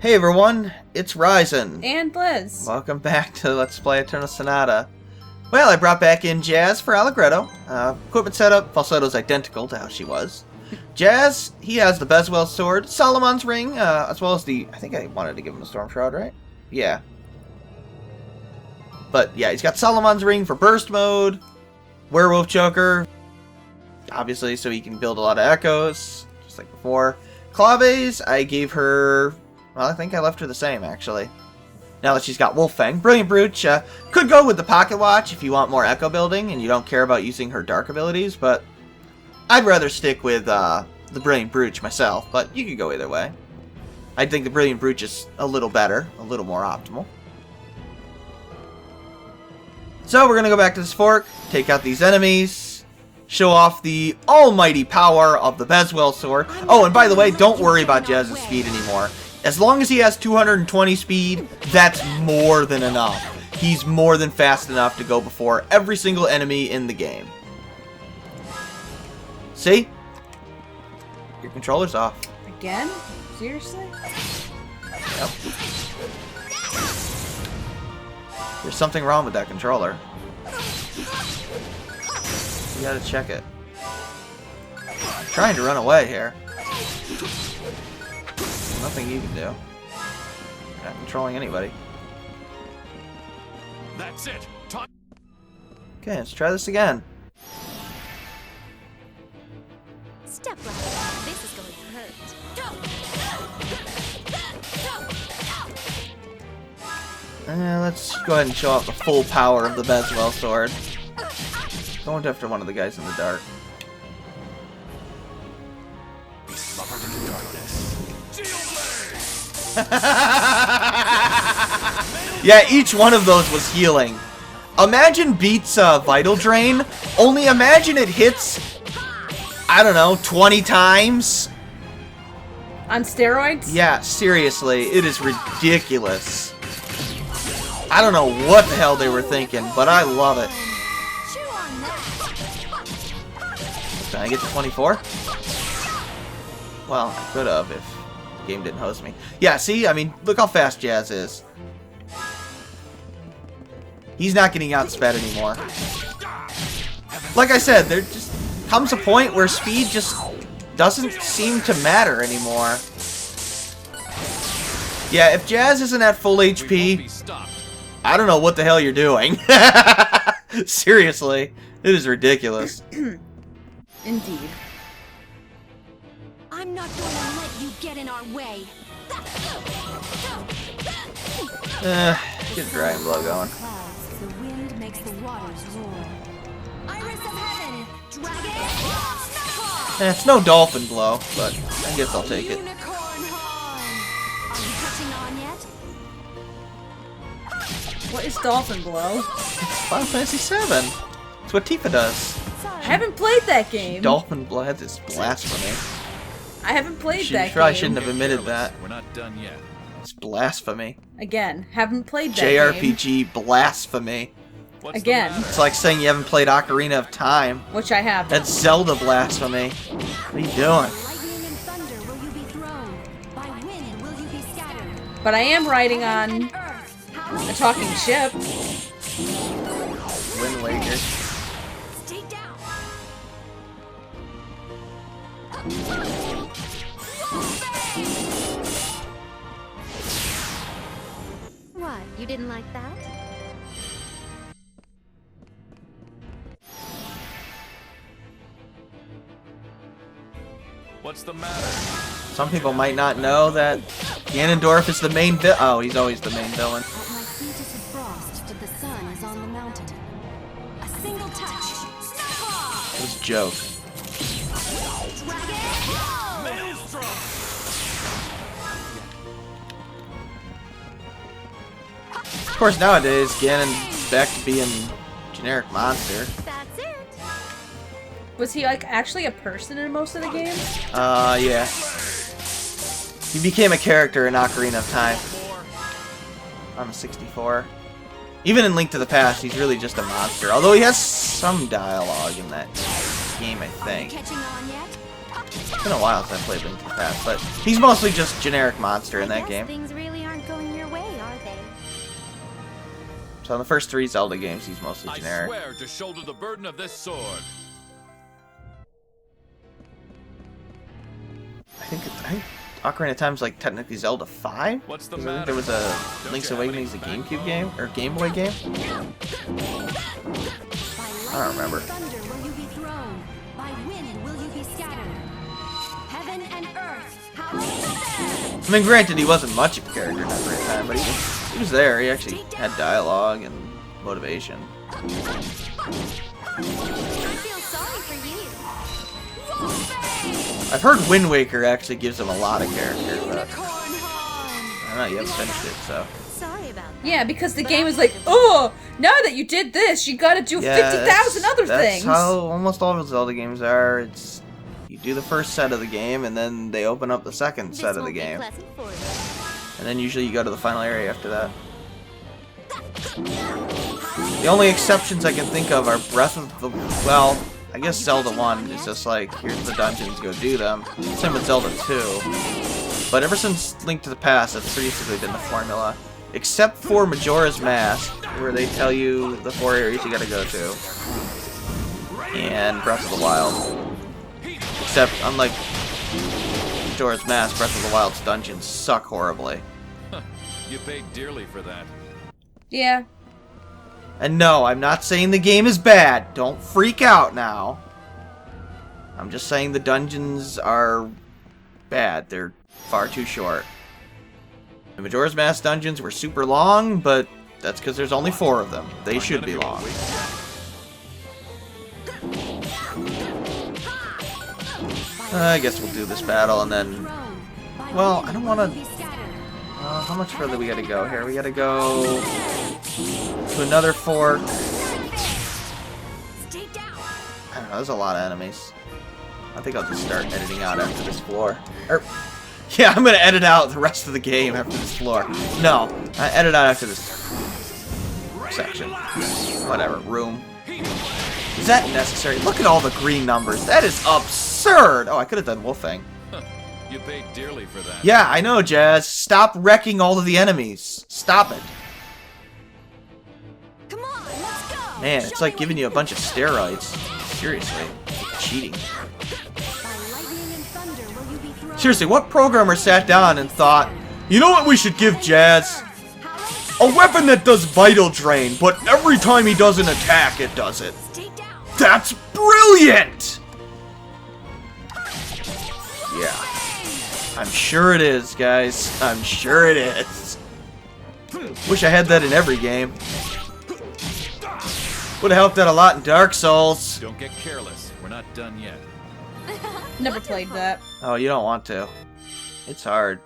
Hey everyone, it's Ryzen. And Liz. Welcome back to Let's Play Eternal Sonata. Well, I brought back in Jazz for Allegretto. Equipment setup, falsetto's identical to how she was. Jazz, he has the Bezwell sword, Solomon's ring, as well as the... I think I wanted to give him a Storm Shroud, right? Yeah. But yeah, he's got Solomon's ring for burst mode, Werewolf Choker, obviously so he can build a lot of echoes, just like before. Claves, I gave her... Well, I think I left her the same, actually. Now that she's got Wolffang. Brilliant Brooch. Could go with the Pocket Watch if you want more echo building and you don't care about using her dark abilities, but I'd rather stick with the Brilliant Brooch myself, but you could go either way. I think the Brilliant Brooch is a little better, a little more optimal. So we're going to go back to this fork, take out these enemies, show off the almighty power of the Bezwell sword. Oh, and by the way, don't worry about Jazz's speed anymore. As long as he has 220 speed, that's more than enough. He's more than fast enough to go before every single enemy in the game. See? Your controller's off. Again? Seriously? Yep. There's something wrong with that controller. You gotta check it. I'm trying to run away here. Nothing you can do. You're not controlling anybody. That's it. Okay, let's try this again. Step right. This is going to hurt. Let's go ahead and show off the full power of the Bezwell sword. Going after one of the guys in the dark. Yeah, each one of those was healing. Imagine beats Vital Drain, only imagine it hits, I don't know, 20 times? On steroids? Yeah, seriously, it is ridiculous. I don't know what the hell they were thinking, but I love it. Can I get to 24? Well, I could have if the game didn't host me. Yeah, see? I mean, look how fast Jazz is. He's not getting outsped anymore. Like I said, there just comes a point where speed just doesn't seem to matter anymore. Yeah, if Jazz isn't at full HP, I don't know what the hell you're doing. Seriously, it is ridiculous. Indeed. I'm not going to let you get in our way. Get Dragon Blow going. The wind makes the waters roar. Iris of heaven, dragon, It's no Dolphin Blow, but I guess I'll take it. unicorn horn. Are you catching on yet? What is Dolphin Blow? Final Fantasy VII. It's what Tifa does. I haven't played that game. Dolphin Blow, that's just blasphemy. I haven't played She that probably game. shouldn't have admitted that. We're not done yet. It's blasphemy. Again, haven't played that game. JRPG blasphemy. What's Again. the matter? It's like saying you haven't played Ocarina of Time. Which I have. That's Zelda blasphemy. What are you doing? Lightning and thunder will you be thrown? By wind will you be scattered? But I am riding Heaven on and earth, how a talking ship. Wind Waker. Stay down. What? You didn't like that? What's the matter? Some people might not know that Ganondorf is the main villain. Oh, he's always the main villain. At my feet is the frost, but the sun is on the mountain. A single touch. Snowball! It was a joke. Dragon! Maelstrom! Of course, nowadays, Ganon's back to being a generic monster. That's it. Was he like actually a person in most of the games? Yeah. He became a character in Ocarina of Time. On the 64. Even in Link to the Past, he's really just a monster. Although he has some dialogue in that game, I think. Catching on yet? It's been a while since I played Link to the Past, but he's mostly just generic monster in that game. Things really aren't going your way, are they? So in the first 3 Zelda games, he's mostly generic. I swear to shoulder the burden of this sword. I think Ocarina of Time's like technically Zelda 5? What's the 'Cause I think matter? there was a Don't Link's you have Awakening, any a back GameCube game? Or Game Boy game? I don't remember. Thunder will you be thrown? By wind will you be scattered? Heaven and earth, how I mean, granted, he wasn't much of a character in Ocarina of Time, but he was there. He actually had dialogue and motivation. I feel sorry for you. Wolfbane! I've heard Wind Waker actually gives him a lot of character, but Unicorn horn! I don't know, you haven't finished it, so. Sorry about that. Yeah, because the game is like, oh, now that you did this, you gotta do 50,000 other things. That's how almost all of Zelda games are. It's you do the first set of the game, and then they open up the second set of the game. And then usually you go to the final area after that. The only exceptions I can think of are Breath of the... Well, I guess Zelda 1 is just like, here's the dungeons, go do them. Same with Zelda 2. But ever since Link to the Past, that's basically been the formula. Except for Majora's Mask, where they tell you the 4 areas you gotta go to. And Breath of the Wild. Except, unlike Majora's Mask, Breath of the Wild's dungeons suck horribly. You paid dearly for that. Yeah. And no, I'm not saying the game is bad. Don't freak out now. I'm just saying the dungeons are bad. They're far too short. The Majora's Mask dungeons were super long, but that's because there's only 4 of them. They should be long. I guess we'll do this battle and then... Well, I don't want to... how much further we gotta go here? We gotta go to another fork. I don't know, there's a lot of enemies. I think I'll just start editing out after this floor. Yeah, I'm gonna edit out the rest of the game after this floor. No, I edit out after this section. Whatever, room. Is that necessary? Look at all the green numbers. That is absurd! Oh, I could have done Wolfang. You paid dearly for that. Yeah, I know, Jazz. Stop wrecking all of the enemies. Stop it. Come on, let's go. Man, it's like giving you a bunch of steroids. Seriously. Cheating. Seriously, what programmer sat down and thought, you know what we should give Jazz? A weapon that does Vital Drain, but every time he does an attack, it does it. That's brilliant! Yeah. I'm sure it is, guys. I'm sure it is. Wish I had that in every game. Would have helped out a lot in Dark Souls. Don't get careless. We're not done yet. Never played that. Oh, you don't want to. It's hard.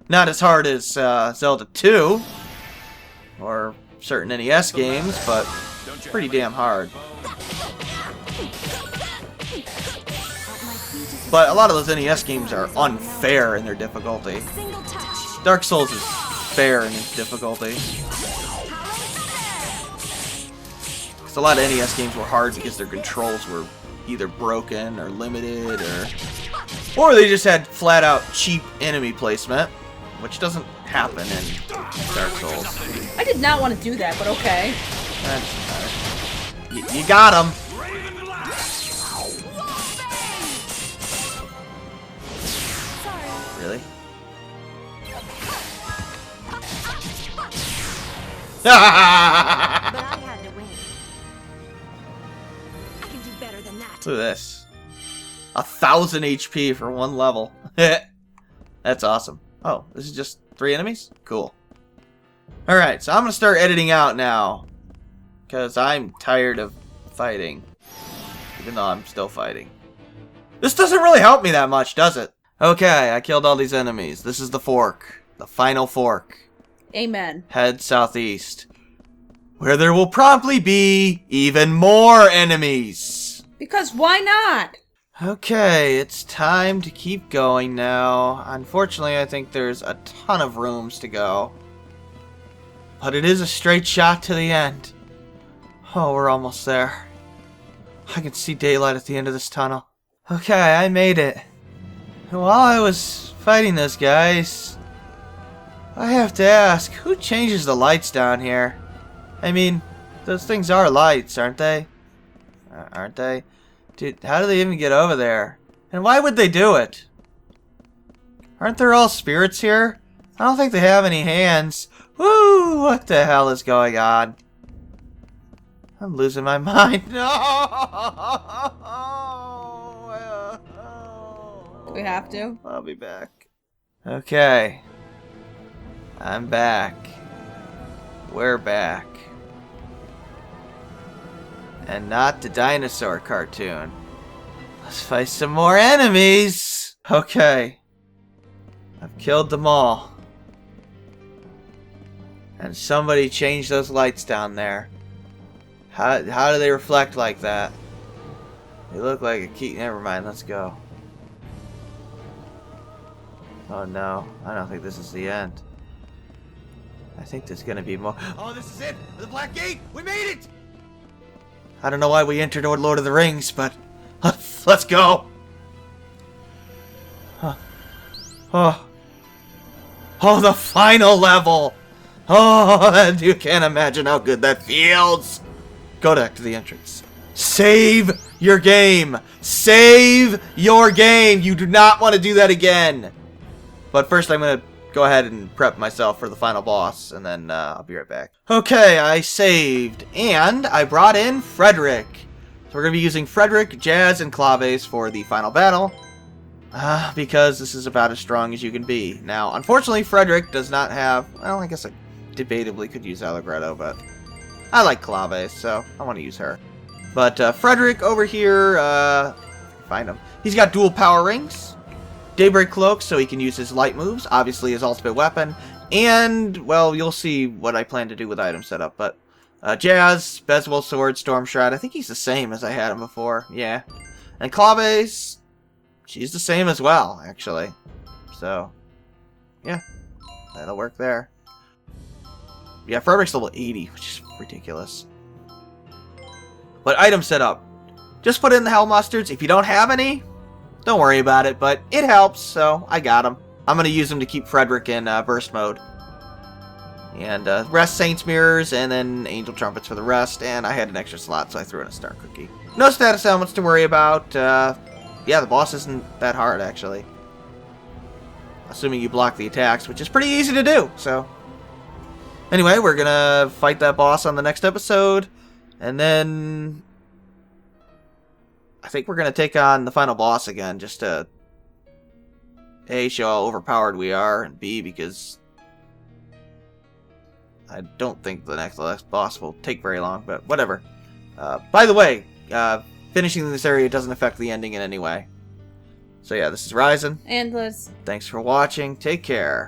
Not as hard as Zelda 2 or certain NES games, but pretty damn hard. But a lot of those NES games are unfair in their difficulty. Dark Souls is fair in its difficulty. Because a lot of NES games were hard because their controls were either broken or limited, or they just had flat out cheap enemy placement, which doesn't happen in Dark Souls. I did not want to do that, but okay. You got him. Really? But I had to win. I can do better than that. Look at this. 1,000 HP for one level. That's awesome. Oh, this is just 3 enemies? Cool. Alright, so I'm going to start editing out now. Because I'm tired of fighting. Even though I'm still fighting. This doesn't really help me that much, does it? Okay, I killed all these enemies. This is the fork. The final fork. Amen. Head southeast. Where there will promptly be even more enemies. Because why not? Okay, it's time to keep going now. Unfortunately, I think there's a ton of rooms to go. But it is a straight shot to the end. Oh, we're almost there. I can see daylight at the end of this tunnel. Okay, I made it. And while I was fighting those guys, I have to ask, who changes the lights down here? I mean, those things are lights, aren't they? Aren't they? Dude, how do they even get over there? And why would they do it? Aren't there all spirits here? I don't think they have any hands. Woo! What the hell is going on? I'm losing my mind. No! We have to. I'll be back. Okay. I'm back. We're back. And not the dinosaur cartoon. Let's fight some more enemies! Okay. I've killed them all. And somebody changed those lights down there. How do they reflect like that? They look like a key. Never mind, let's go. Oh no, I don't think this is the end. I think there's gonna be more. Oh, this is it! The Black Gate! We made it! I don't know why we entered Lord of the Rings, but let's go! Huh. Oh, the final level! Oh, you can't imagine how good that feels! Go back to the entrance. Save your game! Save your game! You do not want to do that again! But first I'm going to go ahead and prep myself for the final boss, and then I'll be right back. Okay, I saved, and I brought in Frederick. So we're going to be using Frederick, Jazz, and Claves for the final battle. Because this is about as strong as you can be. Now, unfortunately, Frederick does not have... Well, I guess I debatably could use Allegretto, but... I like Claves, so I want to use her. But Frederick over here, find him. He's got dual power rings, Daybreak Cloak, so he can use his light moves, obviously his ultimate weapon, and, well, you'll see what I plan to do with item setup, but Jazz, Bezwell Sword, Storm Shroud, I think he's the same as I had him before, yeah. And Claves, she's the same as well, actually. So, yeah, that'll work there. Yeah, Frederick's level 80, which is ridiculous. But item setup. Just put in the Hell Mustards. If you don't have any, don't worry about it, but it helps, so I got them. I'm going to use them to keep Frederick in burst mode. And rest Saints Mirrors, and then Angel Trumpets for the rest, and I had an extra slot, so I threw in a Star Cookie. No status elements to worry about. Yeah, the boss isn't that hard, actually. Assuming you block the attacks, which is pretty easy to do, so... Anyway, we're gonna fight that boss on the next episode, and then I think we're gonna take on the final boss again, just to A, show how overpowered we are, and B, because I don't think the next boss will take very long, but whatever. By the way, finishing this area doesn't affect the ending in any way. So yeah, this is Ryzen. And Liz. Thanks for watching, take care.